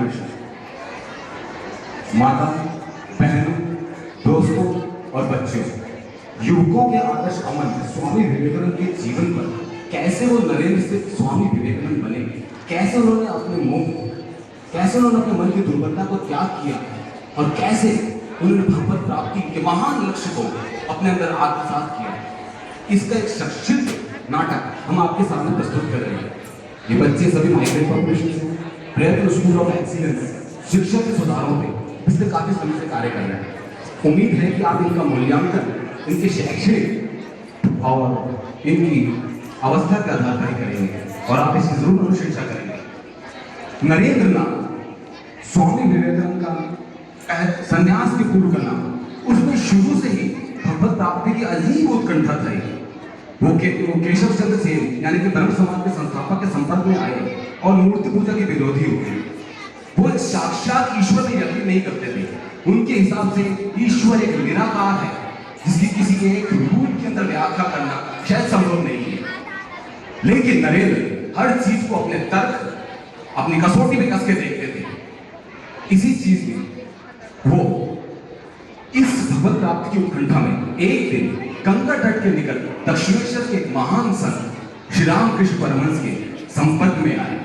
कृष्ण। माता, बहनों, दोस्तों और बच्चों, युवकों के आदर्श अमन स्वामी विवेकानंद के जीवन पर कैसे वो नरेंद्र से स्वामी विवेकानंद बने, कैसे उन्होंने अपने मन की दुर्बलता को त्याग किया और कैसे उन्होंने भगवत प्राप्ति के महान लक्ष्य को अपने अंदर आत्मसात किया, इसका एक शैक्षिक नाटक हम आपके सामने प्रस्तुत कर रहे हैं। ये बच्चे सभी माइग्रेंट पॉपुलेशन से प्रयत्न स्कूल ऑफ एक्सीलेंस शिक्षा के सुधारों पे पिछले काफी समय से कार्य कर रहे हैं। उम्मीद है कि आप इनका मूल्यांकन इनके शैक्षणिक और इनकी अवस्था के आधार पर करेंगे और आप इसकी जरूर अनुशंसा करेंगे। नरेंद्र नाम स्वामी विवेकानंद का संन्यास के पूर्व का नाम, उसमें शुरू से ही भगवत प्राप्ति की अजीब उत्कंठा थी। वो केशव चंद्र सेन यानी कि ब्रह्म समाज के संस्थापक के संपर्क में आए और मूर्ति पूजा के विरोधी हो गए। वो साक्षात ईश्वर में यकीन नहीं करते थे। उनके हिसाब से ईश्वर एक निराकार है जिसकी किसी के एक रूप के अंदर व्याख्या करना शायद संभव नहीं है। लेकिन नरेंद्र हर चीज को अपने तर्क, अपनी कसौटी में कस के देखते थे। इसी चीज में वो इस भगवत प्राप्ति की उत्कंठा में एक दिन गंगा तट के निकट दक्षिणेश्वर के महान संत श्री रामकृष्ण परमहंस के संपर्क में आए,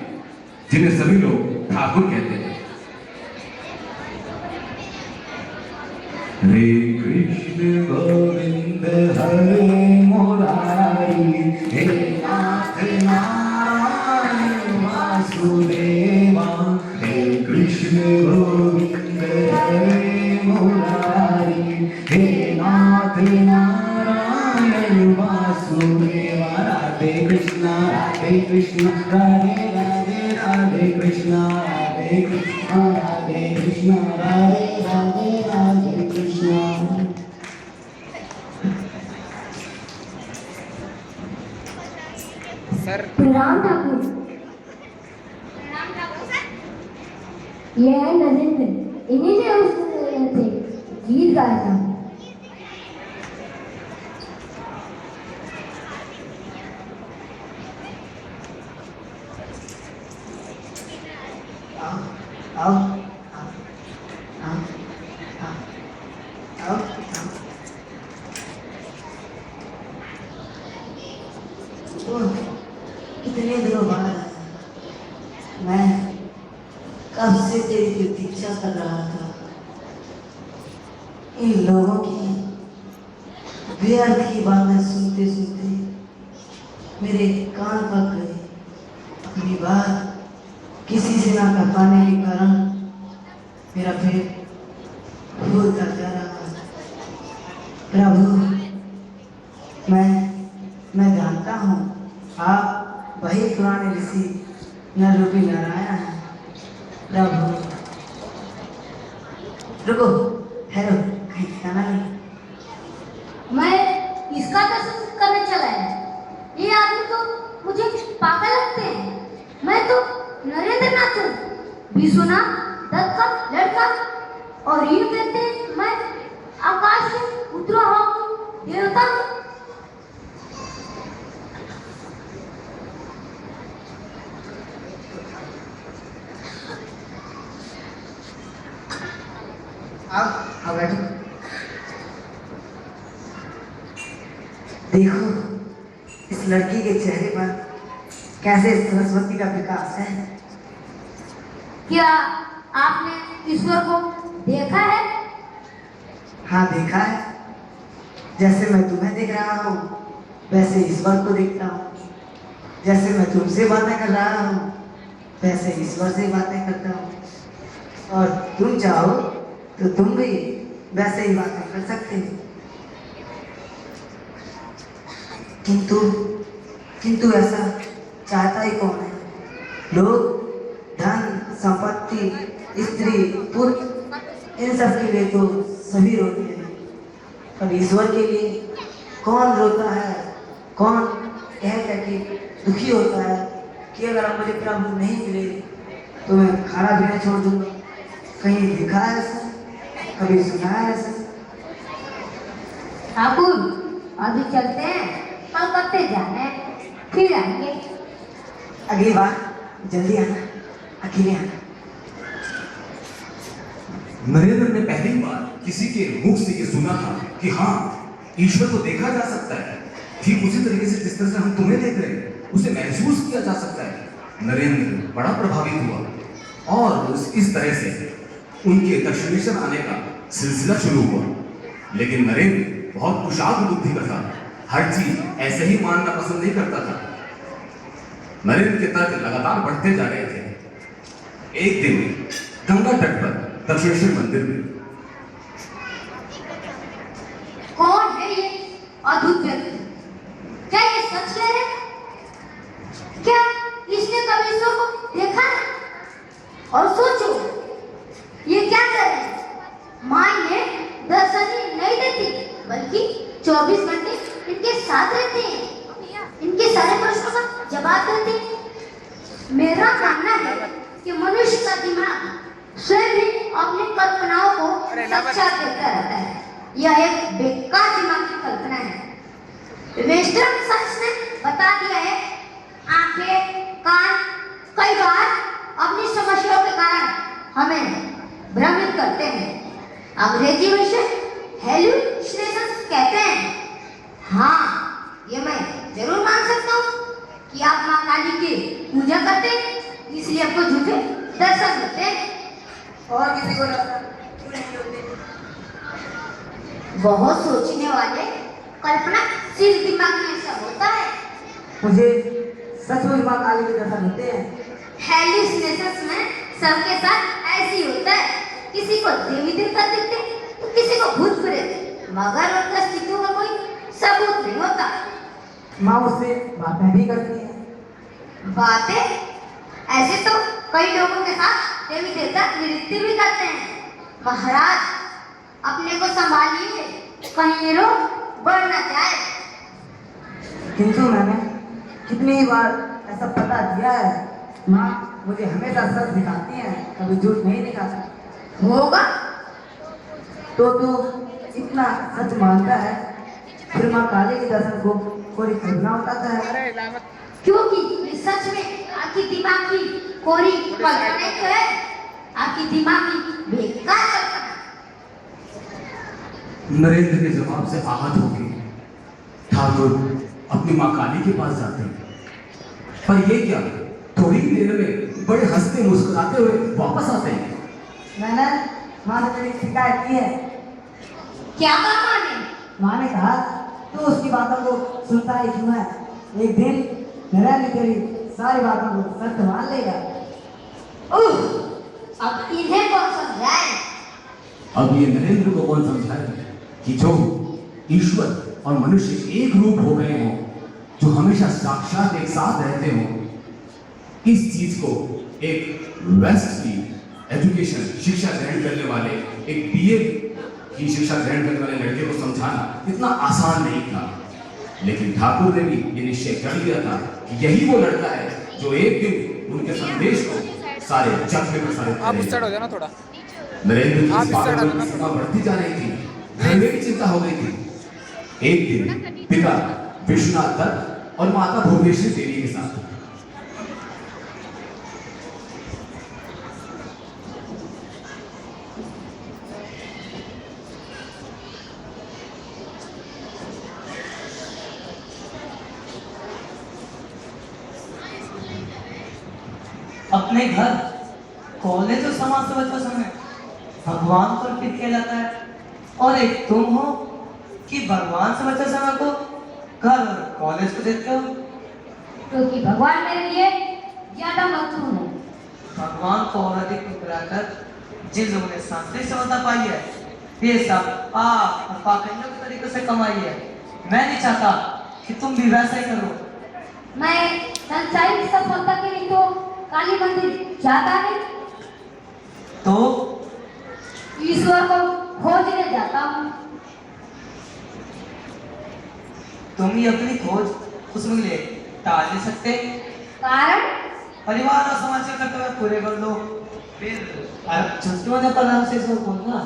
जिन्हें सभी लोग ठाकुर कहते हैं। हरे कृष्ण गोविंद हरे मुरारी, हे नाथ नारायण वासुदेवा, हे कृष्ण गोविंद हरे मुरारी, हे नाथ नारायण वासुदेवा। राधे कृष्ण राधे कृष्ण राधे राधे राधे कृष्ण राधे कृष्ण राधे कृष्ण राधे राधे राधे कृष्ण। सर प्रणाम ठाकुर। ये है नरेंद्र, इन्हीं ने उस थे गीत गाया था। कितने दिनों बाद मैं कब से तेरी प्रतीक्षा कर रहा था। इन लोगों की व्यर्थ की बातें सुनते सुनते मेरे कान पक गए। अपनी बात किसी से ना कर पाने के कारण मेरा पेट फूलता जा रहा है। प्रभु, मैं जानता हूँ आप वही पुराने ऋषि नररूपी नारायण हैं। प्रभु रुको, हेलो, कहीं खाना नहीं। मैं इसका दर्शन करने चला है। ये आदमी तो मुझे पागल लगते हैं। मैं तो नरेंद्र नाथ विश्वनाथ दत्त का लड़का, और ये कहते हैं मैं आकाश से उतरा हूँ देवता। अब बैठो। देखो इस लड़की के चेहरे पर कैसे सरस्वती का विकास है। क्या आपने ईश्वर को देखा है? हाँ देखा है। जैसे मैं तुम्हें देख रहा हूँ वैसे ईश्वर को देखता हूँ। जैसे मैं तुमसे बातें कर रहा हूँ वैसे ईश्वर से बातें करता हूँ। और तुम चाहो तो तुम भी वैसे ही बातें कर सकते हो। किंतु ऐसा चाहता ही कौन है? लोग धन, संपत्ति, स्त्री, पुत्र, इन सब के लिए तो सभी रोते हैं, पर ईश्वर के लिए कौन रोता है? कौन कह कि दुखी होता है कि अगर अब मुझे प्रभु नहीं मिले तो मैं खाना पीना छोड़ दूंगा? कहीं दिखा है ऐसा? कभी सुना है ऐसा? ठाकुर, अभी चलते हैं, कलकत्ते जाना है, फिर आएंगे। अगली बार जल्दी आना, अकेले आना। नरेंद्र ने पहली बार किसी के मुख से ये सुना था कि हाँ, ईश्वर को देखा जा सकता है, ठीक उसी तरीके से जिस तरह से हम तुम्हें देख रहे हैं उसे महसूस किया जा सकता है। नरेंद्र बड़ा प्रभावित हुआ और इस तरह से उनके दक्षिणेश्वर आने का सिलसिला शुरू हुआ। लेकिन नरेंद्र बहुत कुशाग्र बुद्धि का था, हर चीज ऐसे ही मानना पसंद नहीं करता था। नरेंद्र के तर्क लगातार बढ़ते जा रहे थे। एक दिन गंगा तट पर दक्षिणेश्वर मंदिर में कौन है ये अद्भुत व्यक्ति? क्या ये सच कह रहे हैं? क्या इसने कभी ईश्वर को देखा है? और सोचो, ये क्या कर रहे हैं? माँ इन्हें दर्शन ही नहीं देती, बल्कि 24 घंटे इनके साथ रहते हैं, इनके सारे प्रश्नों का जवाब देते हैं। मेरा मानना है कि मनुष्य का दिमाग स्वयं ही अपनी कल्पनाओं को साक्षात देता रहता है। यह एक बेकार दिमाग की कल्पना है। वेस्टर्न साइंस ने बता दिया है, आंखें, कान कई बार अपनी समस्याओं के कारण हमें भ्रमित करते हैं। अंग्रेजी में इसे हेलुसिनेशंस कहते हैं। हाँ, ये मैं जरूर मान सकता हूँ कि आप माँ काली की पूजा करते हैं, इसलिए आपको झूठे दर्शन मिलते हैं। और किसी को क्यों नहीं होते? बहुत सोचने वाले कल्पनाशील दिमाग में ऐसा होता है। मुझे सचमुच माँ काली के दर्शन होते हैं। हेलुसिनेशंस में सबके साथ ऐसे ही होता है। किसी को देवी देवता दिखते हैं, तो किसी को भूत प्रेत, मगर उनका अस्तित्व का कोई सबूत नहीं होता। माँ उससे बातें भी करती है। बातें? ऐसे तो कई लोगों के साथ देवी देवता नृत्य भी करते हैं। महाराज, अपने को संभालिए, कहीं ये लोग बढ़ न जाए। किंतु मैंने कितनी ही बार ऐसा पता दिया है। माँ मुझे हमेशा सच दिखाती हैं, कभी झूठ नहीं दिखाती। होगा तो तू इतना सच मानता है, फिर माँ काली के दर्शन को कोई कल्पना बताता है? क्योंकि ये सच में आपकी दिमाग की कोरी कल्पना तो है, आपकी दिमाग की बेकार कल्पना। नरेंद्र के जवाब से आहत होकर ठाकुर अपनी माँ काली के पास जाते हैं। पर ये क्या, थोड़ी ही देर में बड़े हंसते मुस्कुराते हुए वापस आते हैं। मैंने माँ से तेरी शिकायत की है। क्या कहा माँ ने? माँ ने कहा तू उसकी बातों को सुनता ही क्यों है? एक दिन नरेंद्र तेरी सारी बातों को सच मान लेगा। अब इन्हें कौन समझाए? अब ये नरेंद्र को कौन समझाए कि जो ईश्वर और मनुष्य एक रूप हो गए हों, जो हमेशा साक्षात एक साथ रहते हों, इस चीज को एक वेस्ट की एजुकेशन शिक्षा ग्रहण करने वाले, एक बीए की शिक्षा ग्रहण करने वाले लड़के को समझाना इतना आसान नहीं था। लेकिन ठाकुर ने भी ये निश्चय कर लिया था कि यही वो लड़का है जो एक दिन उनके संदेश को सारे जग में प्रसारित करेगा। आप इस साइड हो जाना थोड़ा। नरेंद्र की आप इस साइड आ जाना। चिंता बढ़ती जा रही थी, घर में भी चिंता हो गई थी। एक दिन पिता विश्वनाथ दत्त और माता भुवनेश्वरी देवी के साथ अपने घर, कॉलेज और समाज सेवा का समय भगवान को अर्पित किया जाता है, और एक तुम हो कि भगवान से बचे समय को घर और कॉलेज को देते हो। क्योंकि भगवान मेरे लिए ज्यादा महत्वपूर्ण है। भगवान को और अधिक ठुकराकर जिन लोगों ने सांस्कृतिक सफलता पाई है, ये सब पाप और पाखंडों के तरीके से कमाई है। मैं नहीं चाहता कि तुम भी वैसा ही करो। मैं संसारिक सफलता के लिए तो काली मंदिर जाता नहीं, तो ईश्वर को खोजने जाता हूँ। तुम ही अपनी खोज उसमें लिए टाल नहीं सकते। कारण परिवार और समाज के कर्तव्य पूरे कर लो, फिर छुट्टियों में प्रधान से सब बोलना।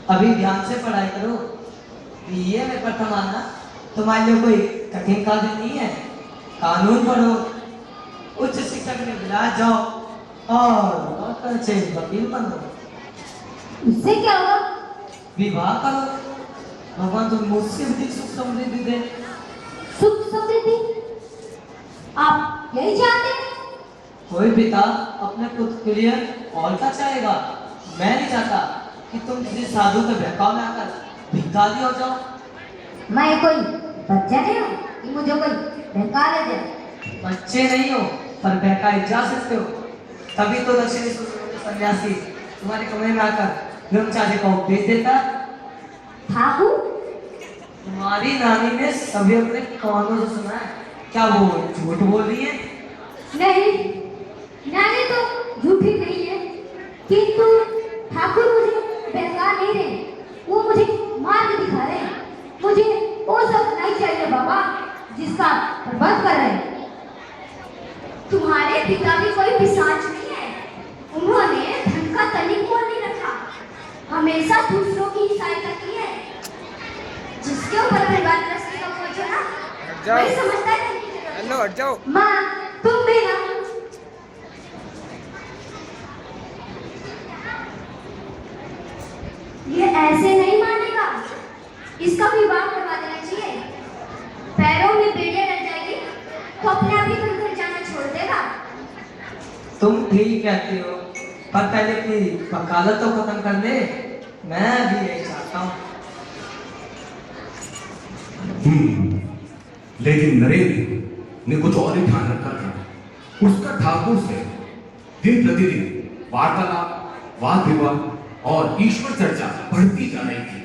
अभी ध्यान से पढ़ाई करो, बीए में प्रथम आना तुम्हारे लिए कोई कठिन कार्य नहीं है। कानून पढ़ो, उच्च शिक्षा के लिए विलास जाओ और अच्छे वकील बनो। उससे क्या होगा? विवाह करो, भगवान तुम मुझसे भी सुख समृद्धि दे। सुख समृद्धि? आप यही चाहते हैं? कोई पिता अपने पुत्र के लिए और क्या चाहेगा? मैं नहीं चाहता कि तुम किसी साधु के बहकाव में आकर भिखारी हो जाओ। मैं कोई बच्चा नहीं हूँ कि मुझे कोई बहका ले जाए। बच्चे नहीं हो पर बहकाए जा सकते हो। तभी तो दक्षिणी सन्यासी तुम्हारे कमरे में आकर ब्रह्मचारी को उपदेश देता। ठाकुर, तुम्हारी नानी ने सभी अपने कानों से सुना है। क्या वो झूठ बोल रही है? नहीं, नानी तो झूठी नहीं है, किंतु ठाकुर मुझे बहका नहीं रहे, वो मुझे मार्ग दिखा रहे हैं। मुझे वो सब नहीं चाहिए बाबा जिसका बर्बाद कर रहे हैं। तुम्हारे पिता भी कोई पिशाच नहीं है, उन्होंने धन का तनिक मोल नहीं रखा, हमेशा दूसरों की ही सहायता की है। जिसके ऊपर बर्बाद रस्ते का पहुंचो ना, वही समझता है। हेलो हट जाओ। माँ, तुम भी ना। ये ऐसे नहीं मानेगा, इसका विवाह करवा देना चाहिए। पैरों में बेड़ियां लग जाएगी तो अपने आप ही घर जाना छोड़ देगा। तुम ठीक कहती हो, पर पहले अपनी वकालत तो खत्म कर ले। मैं भी यही चाहता हूँ। लेकिन नरेंद्र ने कुछ और ही ध्यान रखा था। उसका ठाकुर से दिन प्रतिदिन वार्तालाप, वाद विवाद और ईश्वर चर्चा बढ़ती जा रही थी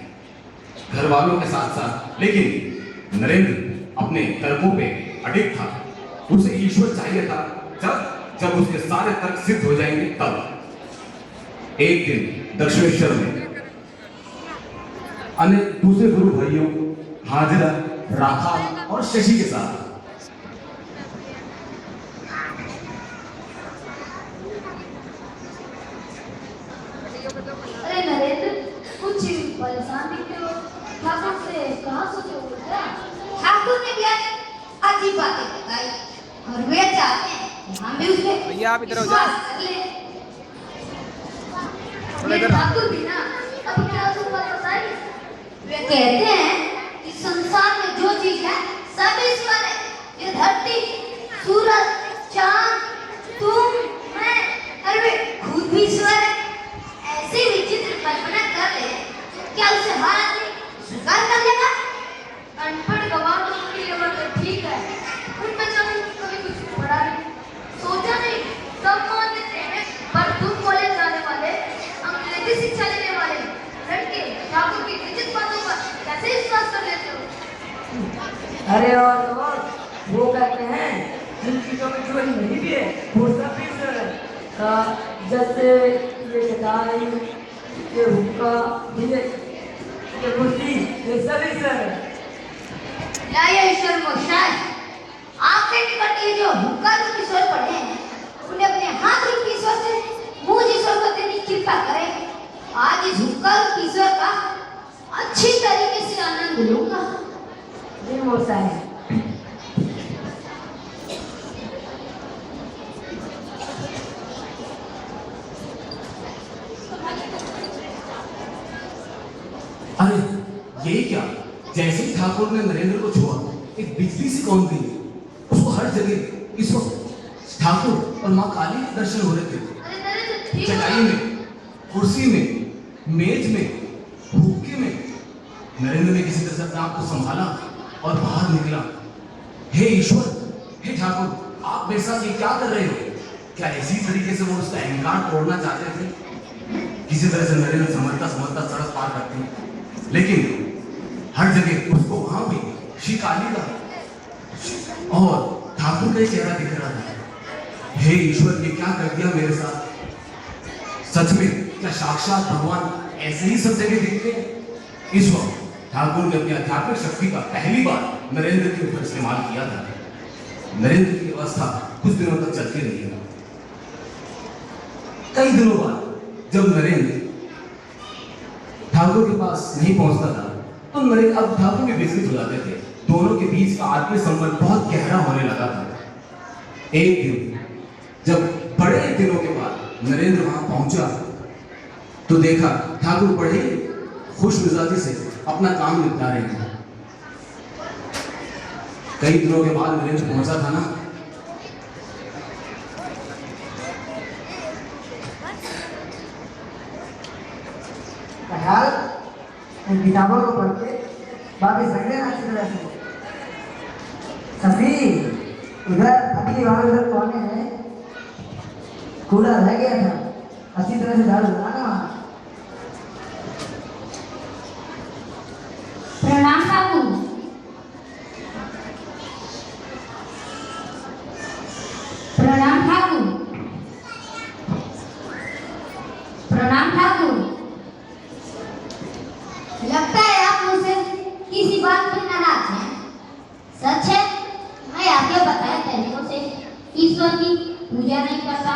घर वालों के साथ साथ। लेकिन नरेंद्र अपने तर्कों पे अडिग था। उसे ईश्वर चाहिए था जब उसके सारे तर्क सिद्ध हो जाएंगे तब। एक दिन दक्षिणेश्वर में अनेक दूसरे गुरु भाइयों हाजिरा, राखा और शशि के साथ अरे नरेंद्र, कुछ परेशान दिखते हो। ठाकुर से कहाँ सोचे हो गया? ठाकुर ने भी आज अजीब बातें बताई और वे चाहते हैं कि हम भी उसमें भैया आप इधर हो विश्वास जाओ। कर लें। थोड़ा ये इधर आओ। ठाकुर भी ना अब क्या तुम बात बताइए। वे कहते हैं कि संसार में जो चीज है सब ईश्वर है। ये धरती, सूरज, चांद, तुम, मैं, और वे खुद भी ईश्वर है। ऐसी विचित्र कल्पना कर ले, क्या उसे हर आदमी स्वीकार कर लेगा? अनपढ़ गवाह तो उनके लिए तो ठीक है, उनमें कभी कुछ पढ़ा नहीं, सोचा नहीं, सब मान लेते हैं। पर तुम कॉलेज जाने वाले, अंग्रेजी शिक्षा लेने वाले लड़के ठाकुर की विचित्र बातों पर कैसे विश्वास कर लेते हो? अरे और वो कहते हैं जिन चीजों में चोरी नहीं भी है वो सब भी ईश्वर है। जैसे ये कटाई, ये हुक्का, ये कुर्सी, ये सब ईश्वर है। लाया ईश्वर मोशाय, आपके निकट ये जो हुक्का रूप ईश्वर पड़े हैं, उन्हें अपने हाथ रूप ईश्वर से मुझ ईश्वर को देने की कृपा करें। आज इस हुक्का रूप ईश्वर का अच्छी तरीके से आनंद लूंगा। ये मोसा है। अरे ये क्या? जैसे ही ठाकुर ने नरेंद्र को छुआ, एक बिजली सी कौन गई। उसको हर जगह इस वक्त ठाकुर और माँ काली के दर्शन हो रहे थे। अरे नरेंद्र, ठीक हो? चटाई में, कुर्सी में, मेज में, हुक्के में। नरेंद्र ने किसी तरह से अपने आप को संभाला और बाहर निकला। हे ईश्वर, हे ठाकुर, आप मेरे साथ ये क्या कर रहे हो? क्या इसी तरीके से वो उसका अहंकार तोड़ना चाहते थे? किसी तरह से नरेंद्र समझता समझता सड़क पार करते, लेकिन हर जगह उसको वहां भी श्री काली का और ठाकुर का ही चेहरा दिख रहा था। हे ईश्वर, ये क्या कर दिया मेरे साथ? सच में क्या साक्षात भगवान ऐसे ही सब जगह दिखते हैं? इस वक्त ठाकुर ने अपनी आध्यात्मिक शक्ति का पहली बार नरेंद्र के ऊपर इस्तेमाल किया था। नरेंद्र की अवस्था कुछ दिनों तक चलती रही है। कई दिनों बाद जब नरेंद्र ठाकुर के पास नहीं पहुंचता था, तो नरेंद्र अब ठाकुर भी विचलित हो जाते थे। दोनों के बीच का आत्मीय संबंध बहुत गहरा होने लगा था। एक दिन जब बड़े दिनों के बाद नरेंद्र वहां पहुंचा, तो देखा ठाकुर बड़े खुश मिजाजी से अपना काम निपटा रहे थे। कई दिनों के बाद नरेंद्र पहुंचा था ना, ख्याल इन किताबों को पढ़ के वापिस रख लेना अच्छी तरह से। सफी उधर अगली बार उधर कोने में कूड़ा रह गया था, अच्छी तरह से झाड़ू लगाना वहाँ। प्रणाम ठाकुर। प्रणाम ठाकुर। प्रणाम ठाकुर। लगता है आप मुझसे किसी बात में नाराज हैं। सच है, मैं आपके बताए तरीकों से ईश्वर की पूजा नहीं करता,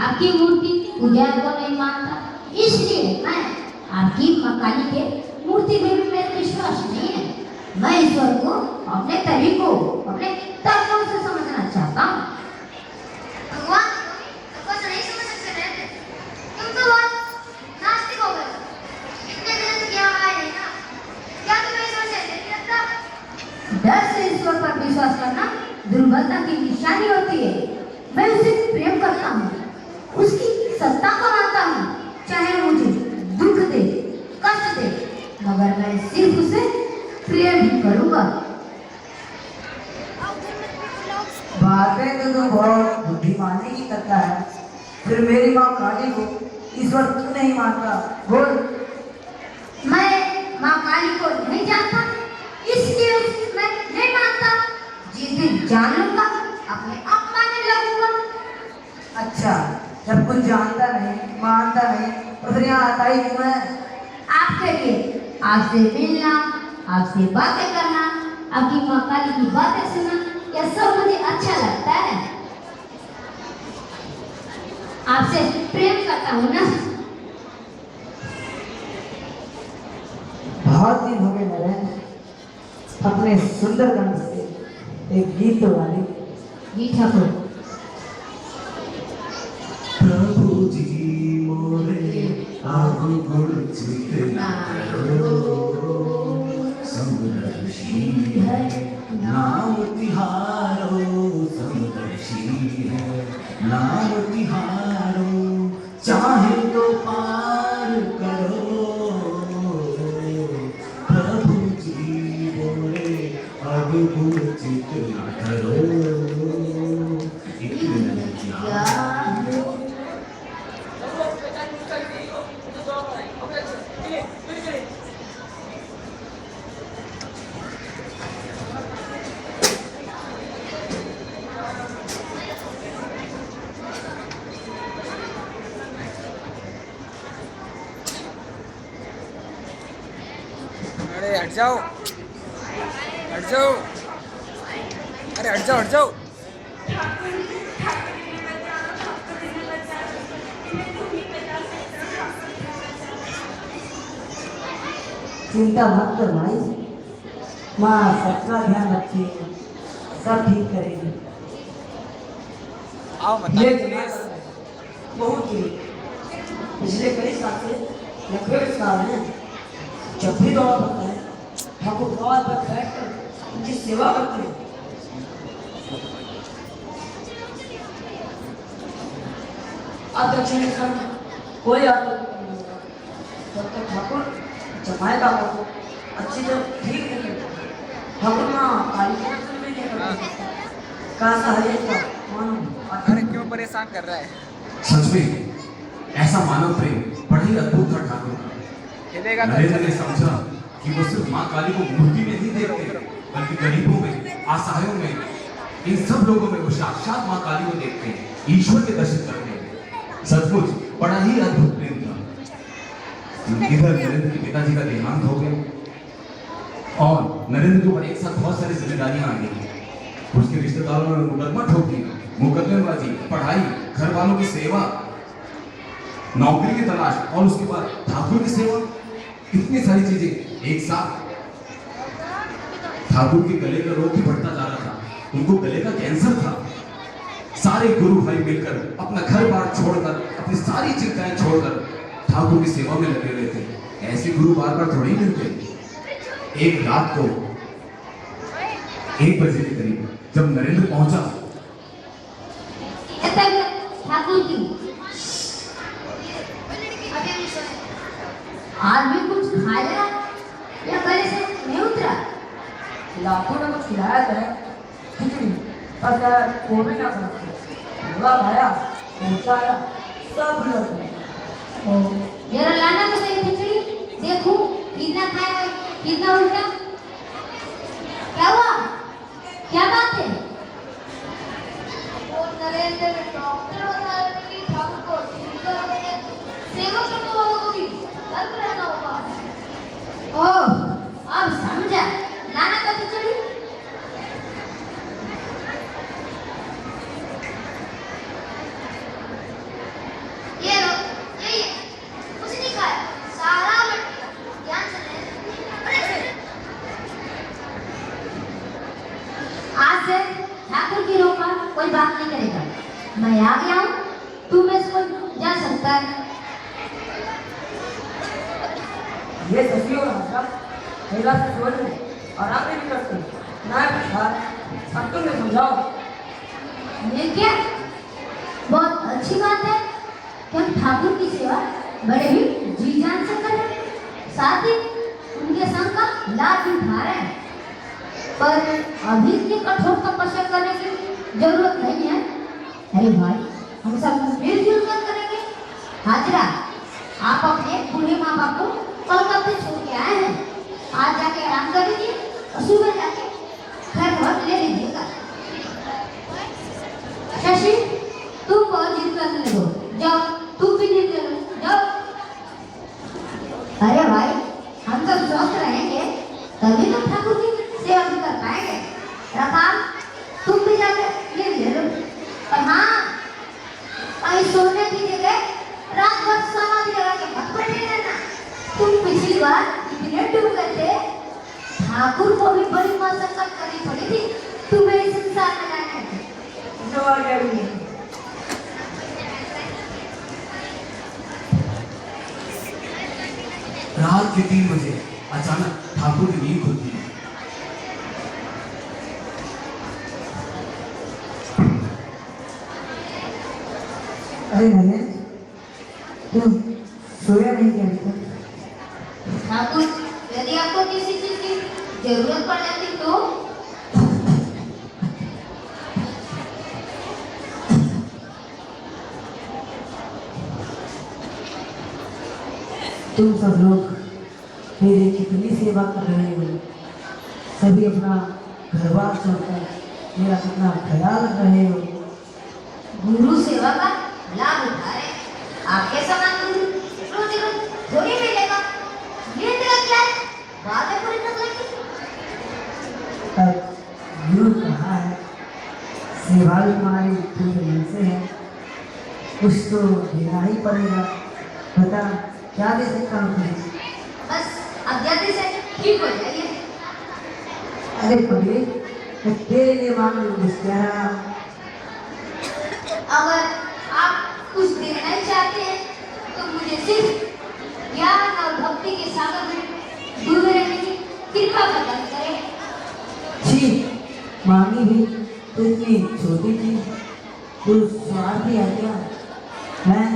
आपकी मूर्ति पूजा को नहीं मानता, इसलिए मैं आपकी मां काली के मूर्ति में भी मेरा विश्वास नहीं है। मैं ईश्वर को अपने तरीकों, अपने तर्कों से समझना चाहता हूँ। भगवान तर्कों से नहीं समझ सकते थे, तुम तो बहुत नास्तिक हो गए। इतने दिन से क्या आए नहीं ना, क्या तुम्हें ईश्वर से नहीं लगता? डर से ईश्वर पर विश्वास करना दुर्बलता की निशानी होती है। मैं उसे प्रेम करता हूँ, उसकी सत्ता को मानता हूँ, चाहे मुझे दुख दे, कष्ट दे, मगर मैं सिर्फ उसे प्रेम ही करूँगा। बातें तो तू बहुत बुद्धिमानी की करता है, फिर मेरी माँ काली को ईश्वर क्यों नहीं मानता? बोल। मैं माँ काली को नहीं जानता, इसलिए उसे मैं नहीं मानता। जिस दिन जान लूंगा अपने आप मानने लगूंगा। अच्छा, जब कुछ जानता नहीं, मानता नहीं, तो फिर यहाँ आता ही क्यों है? आपके लिए आपसे मिलना, आपसे बातें करना, आपकी माँ काली की बातें सुनना, यह सब मुझे अच्छा लगता है। आपसे प्रेम करता हूँ ना। बहुत दिन हो गए नरेंद्र, अपने सुंदर गाने से एक गीत तो गाने। जी ठाकुर। प्रभु जी मोरे आगु गुण चित समदर्शी है नाम तिहारो, समदर्शी है नाम तिहारो, चाहे तो पार करो। प्रभु जी मोरे आगु गुण चित न धरो। अरे हट जाओ, हट जाओ, अरे हट जाओ, हट जाओ। चिंता मत कर भाई, माँ सबका ध्यान रखिए, सब ठीक करेगी। आओ मत ये प्लीज। बहुत ही पिछले कई साल से लखनऊ साल है, जब भी दौरा पड़ता है ठाकुर द्वार पर बैठकर उनकी सेवा करते हैं। अब दक्षिण कोई आदमी नहीं होगा जब तक ठाकुर जमाए बाबा को अच्छी तरह ठीक नहीं करते। ठाकुर माँ काली के दर्शन में नहीं करते, कहा सहारे का मानो। अरे क्यों परेशान कर रहा है? सच में ऐसा मानव प्रेम बड़ा ही अद्भुत था ठाकुर का। हिलेगा तो नरेंद्र ने चलेगा। समझा कि वो सिर्फ माँ काली को मूर्ति में ही देखते, बल्कि गरीबों में, असहायों में, इन सब लोगों में वो साक्षात माँ काली को देखते हैं, ईश्वर के दर्शन करते हैं। सचमुच बड़ा ही अद्भुत प्रेम था। इधर नरेंद्र के पिताजी का देहांत हो गया और नरेंद्र के ऊपर एक साथ बहुत सारी जिम्मेदारियां आ गई। उसके रिश्तेदारों ने मुकदमा ठोक दिया, मुकदमेबाजी, पढ़ाई, घर वालों की सेवा, नौकरी की तलाश और उसके बाद ठाकुर की सेवा, इतनी सारी चीजें एक साथ। ठाकुर के गले का रोग भी बढ़ता जा रहा था, उनको गले का कैंसर था। सारे गुरु भाई मिलकर अपना घर बार छोड़कर, अपनी सारी चिंताएं छोड़कर ठाकुर की सेवा में लगे रहते हैं। ऐसे गुरु बार बार थोड़ी मिलते। एक रात को 1 बजे के करीब जब नरेंद्र पहुंचा, ठाकुर की आज भी कुछ खाया या गले से नहीं उतरा? लाखों ने कुछ खिलाया था खिचड़ी और क्या वो भी ना पूरा खाया पहुंचाया सब लोग जरा लाना तो सही खिचड़ी, देखूं कितना खाया कितना उल्टा। क्या हुआ? क्या बात है? वो नरेंद्र डॉक्टर बता रहे थे कि ठाकुर को ठीक करने सेवा करने वालों को भी गर्व रहना होगा। ओह, अब समझा। लाना तो खिचड़ी। ये लो, ये कुछ नहीं खाया, सारा लट गया। ध्यान से ले। आज से ठाकुर की रोका कोई बात नहीं करेगा। मैं आ गया हूँ, तू में से कोई जा सकता है। ये सही हो रहा था मेरा से सोच ले और आप नहीं करते ना कुछ अब तुम समझाओ। ये क्या? बहुत अच्छी बात है कि हम ठाकुर की सेवा बड़े ही जी जान से करें, साथ ही उनके संग का लाभ भी उठा रहे हैं। पर अभी की कठोर तपस्या करने की जरूरत नहीं है। अरे भाई, हम सब मिलजुल कर करेंगे। हाजरा, आप अपने बूढ़े माँ बाप को कलकत्ते छोड़ के आए हैं। आज जाके आराम कर लीजिए और सुबह जाके घर भर ले लीजिएगा। शशि, तुम बहुत जिद करने लगो, जाओ तुम भी नहीं करो, जाओ। अरे भाई, हम सब स्वस्थ रहेंगे तभी तो ठाकुर की सेवा भी कर पाएंगे। रकाब, तुम भी जाकर ले लो। और हाँ, कहीं सोने की जगह रात भर समाधि लगा के मत बैठे रहना। तुम पिछली बार इतने डूब गए थे, ठाकुर को भी बड़ी मशक्कत करनी पड़ी थी तुम्हें इस संसार में लाने की। जो आ गया भी रात के 3 बजे अचानक ठाकुर की नींद खुलती है। अरे नरेंद्र तुम सोया नहीं क्या अभी तक? ठाकुर, यदि आपको किसी चीज की जरूरत पड़ जाती तो? तुम सब लोग मेरी कितनी सेवा कर रहे हो, सभी अपना घर बार छोड़कर मेरा कितना ख्याल रख रहे हो। गुरु सेवा का लाभ उठा रहे। आपके समान गुरु रोज रोज थोड़ी मिलेगा। ये तेरा क्या है? बातें पूरी कर लेंगे। अब यूँ कहा है, सेवा भी हमारी पूरे मन से है, कुछ तो देना ही पड़ेगा। बता क्या दे सकता हूँ तुझे? बस अब जल्दी से ठीक हो जाइए। अरे पगले, मैं तेरे लिए मांग क्या है? अगर आप कुछ देना ही चाहते हैं तो मुझे सिर्फ ज्ञान और भक्ति के सागर में डूबे रहने की कृपा प्रदान करें। छी, मांगी भी तो इतनी छोटी थी, तू स्वार्थी है क्या? मैं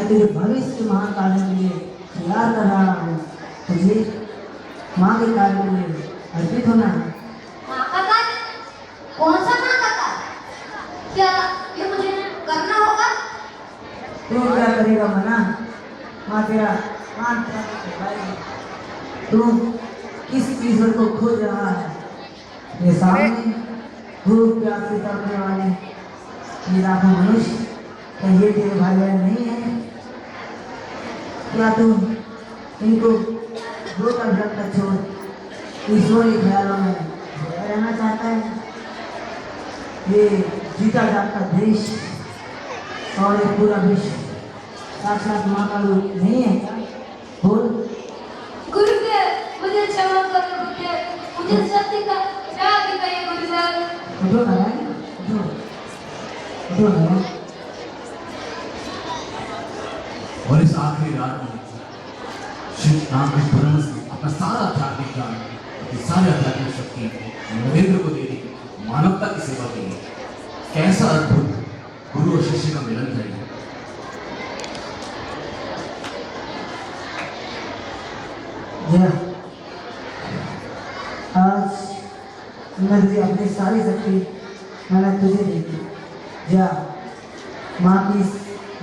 तुझे भविष्य के महान कार्य के लिए तैयार कर रहा हूँ। तुझे माँ के कार्य के लिए अर्पित होना है। माँ का कार्य? कौन सा माँ का कार्य? क्या ये मुझे करना होगा? तू क्या करेगा मना? माँ तेरा मान प्राप्त करवाएगी। तू किस ईश्वर को खोज रहा है? ये सामने भूख प्यास से तड़पने वाले ये लाखों मनुष्य, क्या ये तेरे भाई बहन नहीं है? क्या तू इनको धोखा भटका छोड़ ईश्वरी ख्यालों में खोया रहना चाहता है? ये जीता जाता देश और ये पूरा विश्व साक्षात माँ का रूप नहीं है क्या? बोल। गुरुदेव, मुझे क्षमा कर दो गुरुदेव, मुझे सत्य का राह दिखाइए गुरुदेव। उठो नारायण, उठो नारायण। और इस आखिरी रात में श्री रामकृष्ण परमहंस ने अपना सारा आध्यात्मिक ज्ञान, अपनी सारी आध्यात्मिक शक्ति नरेंद्र को दे दी, मानवता की सेवा के लिए। कैसा अद्भुत गुरु और शिष्य का मिलन था ये। जया, आज मेरी अपनी सारी शक्ति मैंने तुझे दी थी। जया, माँ की इस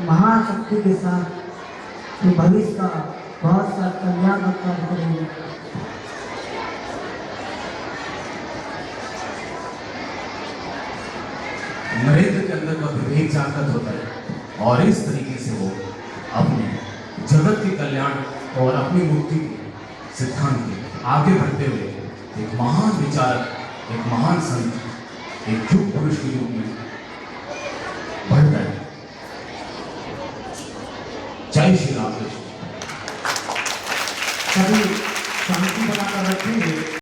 महान शक्ति के साथ तू भविष्य का बहुत सा कल्याण कार्य करेंगे। नरेंद्र के अंदर का विवेक जागृत होता है और इस तरीके से वो अपने जगत के कल्याण और अपनी मुक्ति के सिद्धांत के आगे बढ़ते हुए एक महान विचारक, एक महान संत, एक युग पुरुष के रूप में बढ़ता है। जय श्री राम कृष्ण। सभी शांति बनाकर रखेंगे।